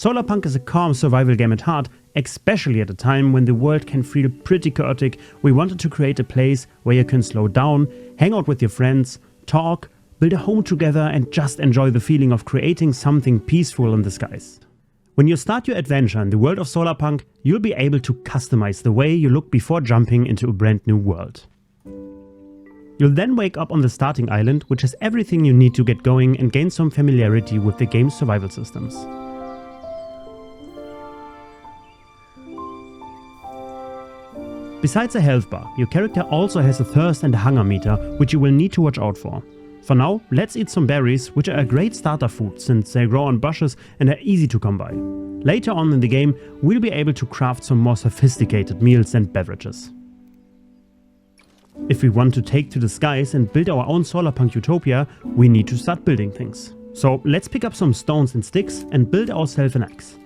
Solarpunk is a calm survival game at heart, especially at a time when the world can feel pretty chaotic. We wanted to create a place where you can slow down, hang out with your friends, talk, build a home together and just enjoy the feeling of creating something peaceful in the skies. When you start your adventure in the world of Solarpunk, you'll be able to customize the way you look before jumping into a brand new world. You'll then wake up on the starting island, which has everything you need to get going and gain some familiarity with the game's survival systems. Besides a health bar, your character also has a thirst and a hunger meter, which you will need to watch out for. For now, let's eat some berries, which are a great starter food since they grow on bushes and are easy to come by. Later on in the game, we'll be able to craft some more sophisticated meals and beverages. If we want to take to the skies and build our own Solarpunk utopia, we need to start building things. So let's pick up some stones and sticks and build ourselves an axe.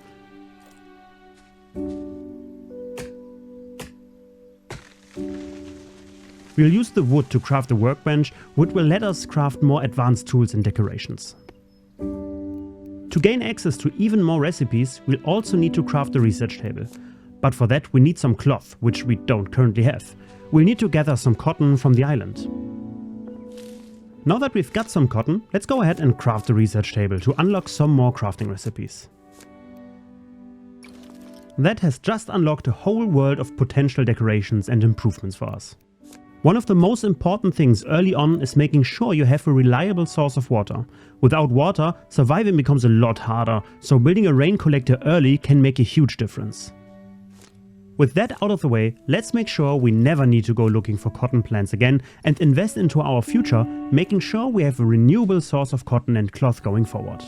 We'll use the wood to craft a workbench, which will let us craft more advanced tools and decorations. To gain access to even more recipes, we'll also need to craft a research table. But for that we need some cloth, which we don't currently have. We'll need to gather some cotton from the island. Now that we've got some cotton, let's go ahead and craft the research table to unlock some more crafting recipes. That has just unlocked a whole world of potential decorations and improvements for us. One of the most important things early on is making sure you have a reliable source of water. Without water, surviving becomes a lot harder, so building a rain collector early can make a huge difference. With that out of the way, let's make sure we never need to go looking for cotton plants again and invest into our future, making sure we have a renewable source of cotton and cloth going forward.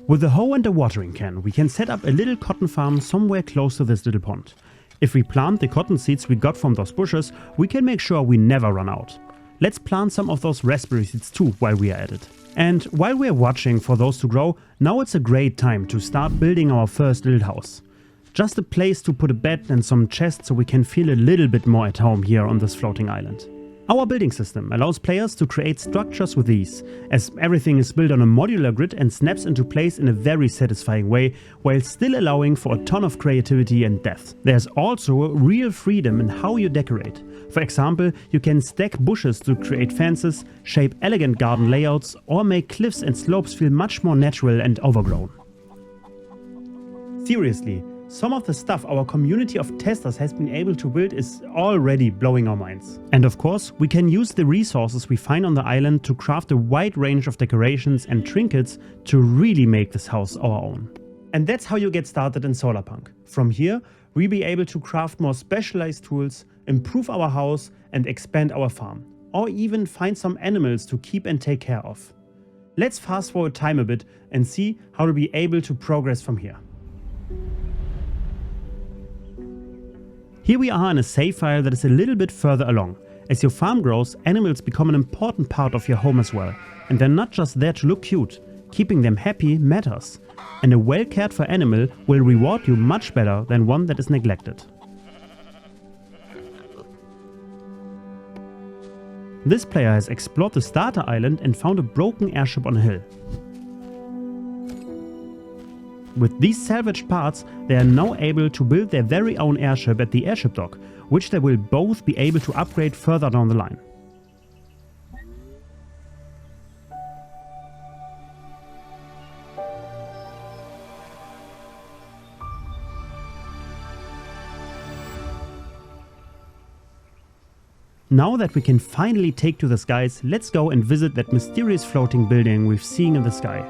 With a hoe and a watering can, we can set up a little cotton farm somewhere close to this little pond. If we plant the cotton seeds we got from those bushes, we can make sure we never run out. Let's plant some of those raspberry seeds too while we are at it. And while we are watching for those to grow, now it's a great time to start building our first little house. Just a place to put a bed and some chests so we can feel a little bit more at home here on this floating island. Our building system allows players to create structures with ease, as everything is built on a modular grid and snaps into place in a very satisfying way, while still allowing for a ton of creativity and depth. There's also real freedom in how you decorate. For example, you can stack bushes to create fences, shape elegant garden layouts, or make cliffs and slopes feel much more natural and overgrown. Seriously, some of the stuff our community of testers has been able to build is already blowing our minds. And of course, we can use the resources we find on the island to craft a wide range of decorations and trinkets to really make this house our own. And that's how you get started in Solarpunk. From here, we'll be able to craft more specialized tools, improve our house and expand our farm, or even find some animals to keep and take care of. Let's fast forward time a bit and see how to be able to progress from here. Here we are in a save file that is a little bit further along. As your farm grows, animals become an important part of your home as well. And they're not just there to look cute. Keeping them happy matters. And a well cared for animal will reward you much better than one that is neglected. This player has explored the starter island and found a broken airship on a hill. With these salvaged parts, they are now able to build their very own airship at the airship dock, which they will both be able to upgrade further down the line. Now that we can finally take to the skies, let's go and visit that mysterious floating building we've seen in the sky.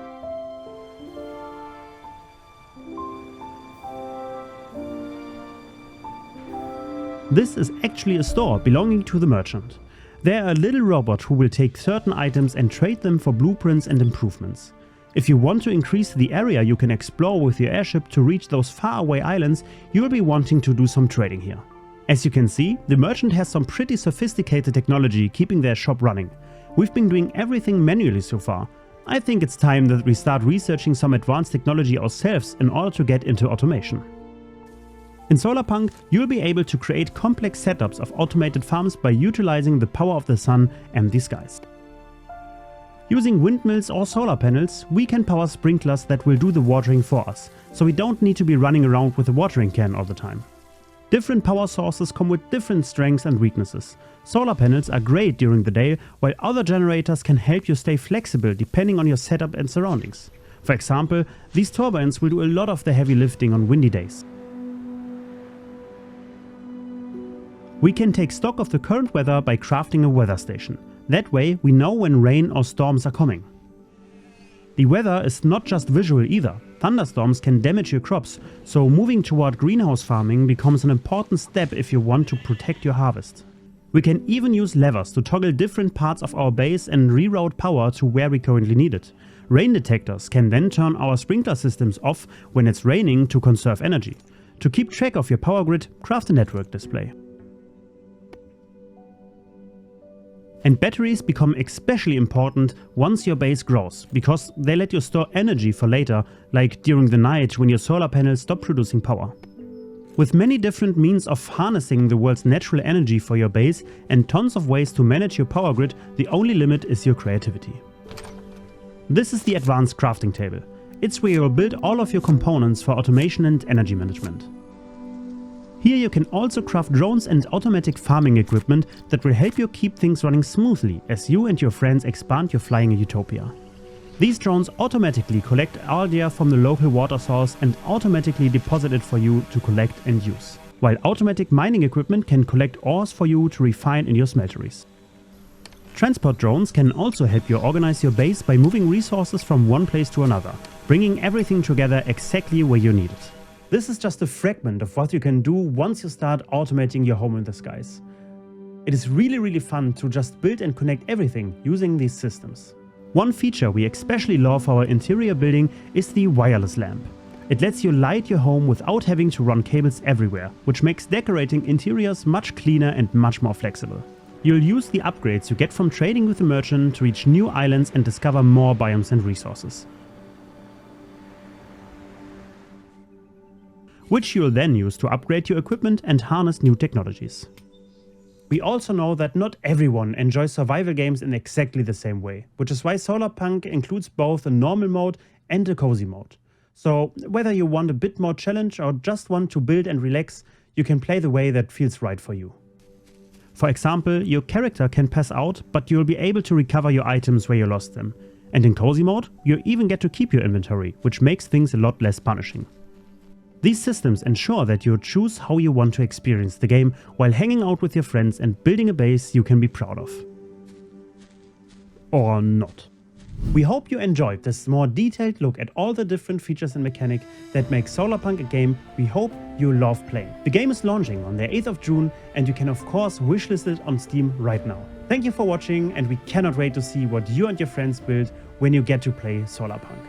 This is actually a store belonging to the merchant. They're a little robot who will take certain items and trade them for blueprints and improvements. If you want to increase the area you can explore with your airship to reach those faraway islands, you'll be wanting to do some trading here. As you can see, the merchant has some pretty sophisticated technology keeping their shop running. We've been doing everything manually so far. I think it's time that we start researching some advanced technology ourselves in order to get into automation. In Solarpunk, you'll be able to create complex setups of automated farms by utilizing the power of the sun and the skies. Using windmills or solar panels, we can power sprinklers that will do the watering for us, so we don't need to be running around with a watering can all the time. Different power sources come with different strengths and weaknesses. Solar panels are great during the day, while other generators can help you stay flexible depending on your setup and surroundings. For example, these turbines will do a lot of the heavy lifting on windy days. We can take stock of the current weather by crafting a weather station. That way we know when rain or storms are coming. The weather is not just visual either. Thunderstorms can damage your crops, so moving toward greenhouse farming becomes an important step if you want to protect your harvest. We can even use levers to toggle different parts of our base and reroute power to where we currently need it. Rain detectors can then turn our sprinkler systems off when it's raining to conserve energy. To keep track of your power grid, craft a network display. And batteries become especially important once your base grows, because they let you store energy for later, like during the night when your solar panels stop producing power. With many different means of harnessing the world's natural energy for your base and tons of ways to manage your power grid, the only limit is your creativity. This is the advanced crafting table. It's where you'll build all of your components for automation and energy management. Here you can also craft drones and automatic farming equipment that will help you keep things running smoothly as you and your friends expand your flying utopia. These drones automatically collect RDR from the local water source and automatically deposit it for you to collect and use, while automatic mining equipment can collect ores for you to refine in your smelteries. Transport drones can also help you organize your base by moving resources from one place to another, bringing everything together exactly where you need it. This is just a fragment of what you can do once you start automating your home in the skies. It is really fun to just build and connect everything using these systems. One feature we especially love for our interior building is the wireless lamp. It lets you light your home without having to run cables everywhere, which makes decorating interiors much cleaner and much more flexible. You'll use the upgrades you get from trading with the merchant to reach new islands and discover more biomes and resources, which you'll then use to upgrade your equipment and harness new technologies. We also know that not everyone enjoys survival games in exactly the same way, which is why Solarpunk includes both a normal mode and a cozy mode. So whether you want a bit more challenge or just want to build and relax, you can play the way that feels right for you. For example, your character can pass out, but you'll be able to recover your items where you lost them. And in cozy mode, you even get to keep your inventory, which makes things a lot less punishing. These systems ensure that you choose how you want to experience the game while hanging out with your friends and building a base you can be proud of. Or not. We hope you enjoyed this more detailed look at all the different features and mechanics that make Solarpunk a game we hope you love playing. The game is launching on the 8th of June and you can of course wishlist it on Steam right now. Thank you for watching and we cannot wait to see what you and your friends build when you get to play Solarpunk.